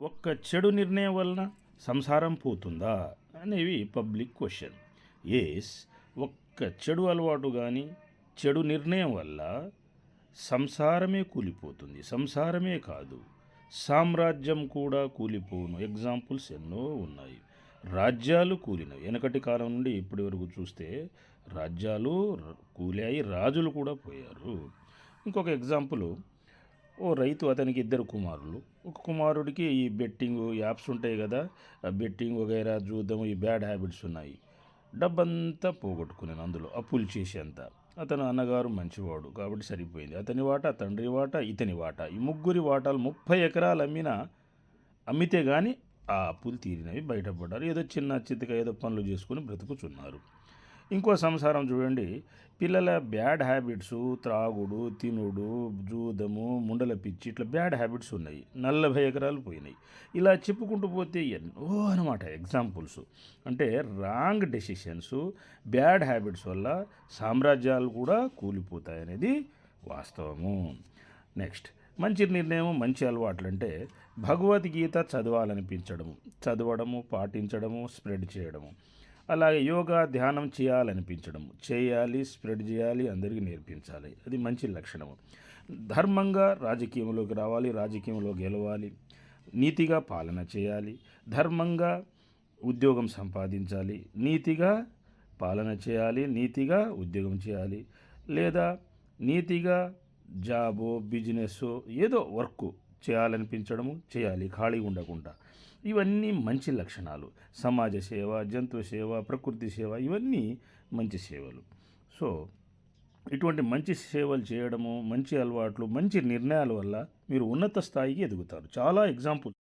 ఒక్క చెడు నిర్ణయం వలన సంసారం పోతుందా అనేవి పబ్లిక్ క్వశ్చన్. ఎస్, ఒక్క చెడు అలవాటు కానీ చెడు నిర్ణయం వల్ల సంసారమే కూలిపోతుంది. సంసారమే కాదు, సామ్రాజ్యం కూడా కూలిపోను ఎగ్జాంపుల్స్ ఎన్నో ఉన్నాయి. రాజ్యాలు కూలినవి. వెనకటి కాలం నుండి ఇప్పటి వరకు చూస్తే రాజ్యాలు కూలాయి, రాజులు కూడా పోయారు. ఇంకొక ఎగ్జాంపుల్, ఓ రైతు, అతనికి ఇద్దరు కుమారులు. ఒక కుమారుడికి ఈ బెట్టింగ్ యాప్స్ ఉంటాయి కదా, ఆ బెట్టింగ్ వగైరా చూద్దాము, ఈ బ్యాడ్ హ్యాబిట్స్ ఉన్నాయి. డబ్బంతా పోగొట్టుకున్నాను అందులో, అప్పులు చేసేంత. అతను అన్నగారు మంచివాడు కాబట్టి సరిపోయింది. అతని వాటా, తండ్రి వాటా, ఇతని వాటా, ఈ ముగ్గురి వాటాలు 30 ఎకరాలు అమ్మితే కానీ ఆ అప్పులు తీరినవి, బయటపడ్డారు. ఏదో చిన్న చితిక ఏదో పనులు చేసుకుని బ్రతుకుతున్నారు. ఇంకో సంసారం చూడండి, పిల్లల బ్యాడ్ హ్యాబిట్స్, త్రాగుడు, తినుడు, జూదము, ముండల పిచ్చి, ఇట్లా బ్యాడ్ హ్యాబిట్స్ ఉన్నాయి. 40 ఎకరాలు పోయినాయి. ఇలా చెప్పుకుంటూ పోతే ఎన్నో అనమాట ఎగ్జాంపుల్స్. అంటే రాంగ్ డెసిషన్స్, బ్యాడ్ హ్యాబిట్స్ వల్ల సామ్రాజ్యాలు కూడా కూలిపోతాయనేది వాస్తవము. నెక్స్ట్, మంచి నిర్ణయం, మంచి అలవాట్లు అంటే భగవద్గీత చదవడము, పాటించడము, స్ప్రెడ్ చేయడము. అలాగే యోగా, ధ్యానం చేయాలనిపించడము, చేయాలి, స్ప్రెడ్ చేయాలి, అందరికీ నేర్పించాలి. అది మంచి లక్షణము. ధర్మంగా రాజకీయంలోకి రావాలి, రాజకీయంలో గెలవాలి, నీతిగా పాలన చేయాలి, ధర్మంగా ఉద్యోగం సంపాదించాలి, నీతిగా పాలన చేయాలి, నీతిగా ఉద్యోగం చేయాలి, లేదా నీతిగా జాబో, బిజినెస్, ఏదో వర్క్ చేయాలనిపించడము చేయాలి, ఖాళీ ఉండకుండా. ఇవన్నీ మంచి లక్షణాలు. సమాజ సేవ, జంతు సేవ, ప్రకృతి సేవ, ఇవన్నీ మంచి సేవలు. సో ఇటువంటి మంచి సేవలు చేయడము, మంచి అలవాట్లు, మంచి నిర్ణయాల వల్ల మీరు ఉన్నత స్థాయికి ఎదుగుతారు. చాలా ఎగ్జాంపుల్